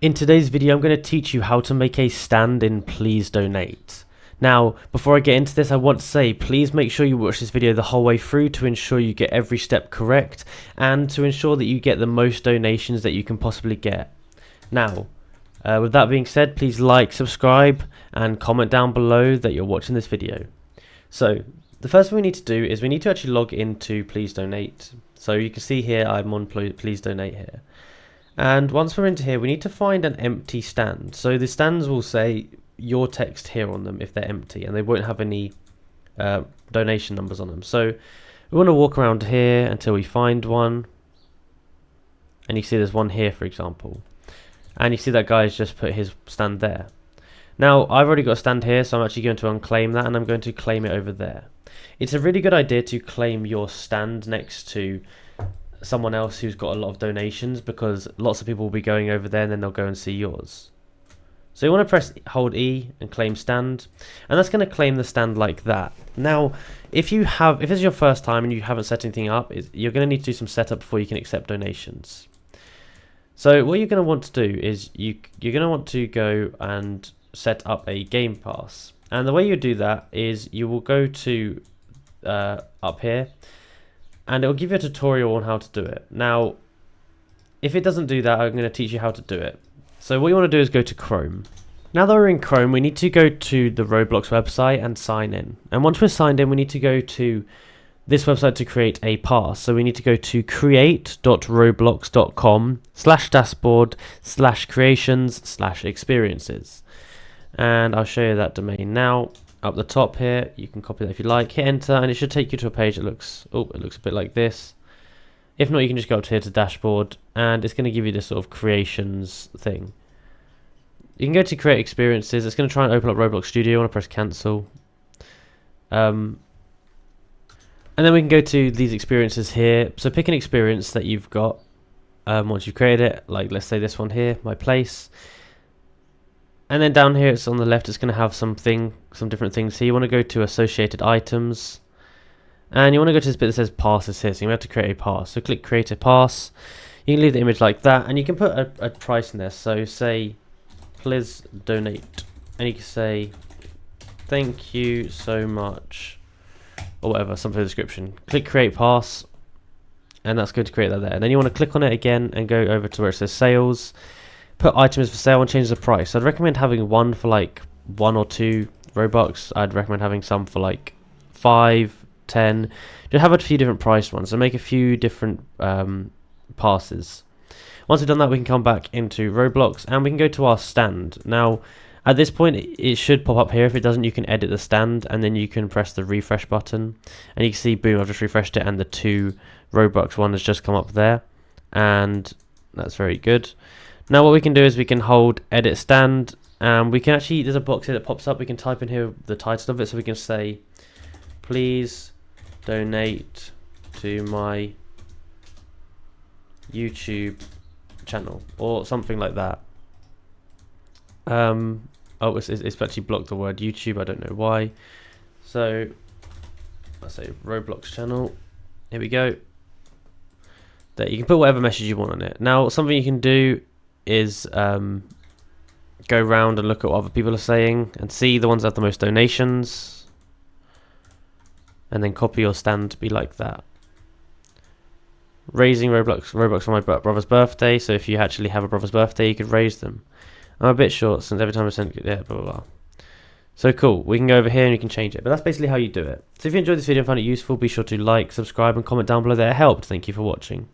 In today's video, I'm going to teach you how to make a stand in Please Donate. Now, before I get into this, I want to say, please make sure you watch this video the whole way through to ensure you get every step correct and to ensure that you get the most donations that you can possibly get. Now, with that being said, please like, subscribe and comment down below that you're watching this video. So, the first thing we need to do is we need to actually log into Please Donate. So you can see here, I'm on Please Donate here. And once we're into here, we need to find an empty stand. So the stands will say your text here on them if they're empty, and they won't have any donation numbers on them. So we want to walk around here until we find one. And you see there's one here, for example. And you see that guy's just put his stand there. Now, I've already got a stand here, so I'm actually going to unclaim that, and I'm going to claim it over there. It's a really good idea to claim your stand next to someone else who's got a lot of donations, because lots of people will be going over there and then they'll go and see yours. So you want to hold E and claim stand, and that's going to claim the stand like that. Now, if this is your first time and you haven't set anything up, you're going to need to do some setup before you can accept donations. So what you're going to want to do is you're going to want to go and set up a game pass, and the way you do that is you will go to up here, and it will give you a tutorial on how to do it. Now, if it doesn't do that, I'm going to teach you how to do it. So what you want to do is go to Chrome. Now that we're in Chrome, we need to go to the Roblox website and sign in. And once we're signed in, we need to go to this website to create a pass. So we need to go to create.roblox.com/dashboard/creations/experiences. And I'll show you that domain now. Up the top here, you can copy that if you like, hit enter, and it should take you to a page that looks a bit like this. If not, you can just go up here to dashboard, and it's going to give you this sort of creations thing. You can go to create experiences. It's going to try and open up Roblox Studio. I want to press cancel, and then we can go to these experiences here. So pick an experience that you've got once you've created it, like let's say this one here, my place. And then down here, it's on the left, it's going to have some different things. So you want to go to associated items, and you want to go to this bit that says passes here. So you have to create a pass. So click create a pass. You can leave the image like that, and you can put a price in there. So say, please donate, and you can say, thank you so much, or whatever, something in the description. Click create pass, and that's going to create that there. And then you want to click on it again and go over to where it says sales. Put items for sale and change the price. So I'd recommend having one for like 1 or 2 Robux. I'd recommend having some for like 5, 10. Just have a few different priced ones and make a few different passes. Once we've done that, we can come back into Roblox and we can go to our stand. Now, at this point, it should pop up here. If it doesn't, you can edit the stand and then you can press the refresh button. And you can see, boom, I've just refreshed it and the 2 Robux one has just come up there. And that's very good. Now what we can do is we can hold edit stand, and we can actually, there's a box here that pops up, we can type in here the title of it, so we can say, please donate to my YouTube channel, or something like that. Oh, it's actually blocked the word YouTube, I don't know why. So, let's say Roblox channel, here we go. There, you can put whatever message you want on it. Now, something you can do is go around and look at what other people are saying and see the ones that have the most donations, and then copy your stand to be like that. Raising Robux for my brother's birthday. So if you actually have a brother's birthday, you could raise them. I'm a bit short since every time I send it, yeah, blah blah blah. So cool, we can go over here and you can change it, but that's basically how you do it. So if you enjoyed this video and found it useful, be sure to like, subscribe and comment down below that it helped. Thank you for watching.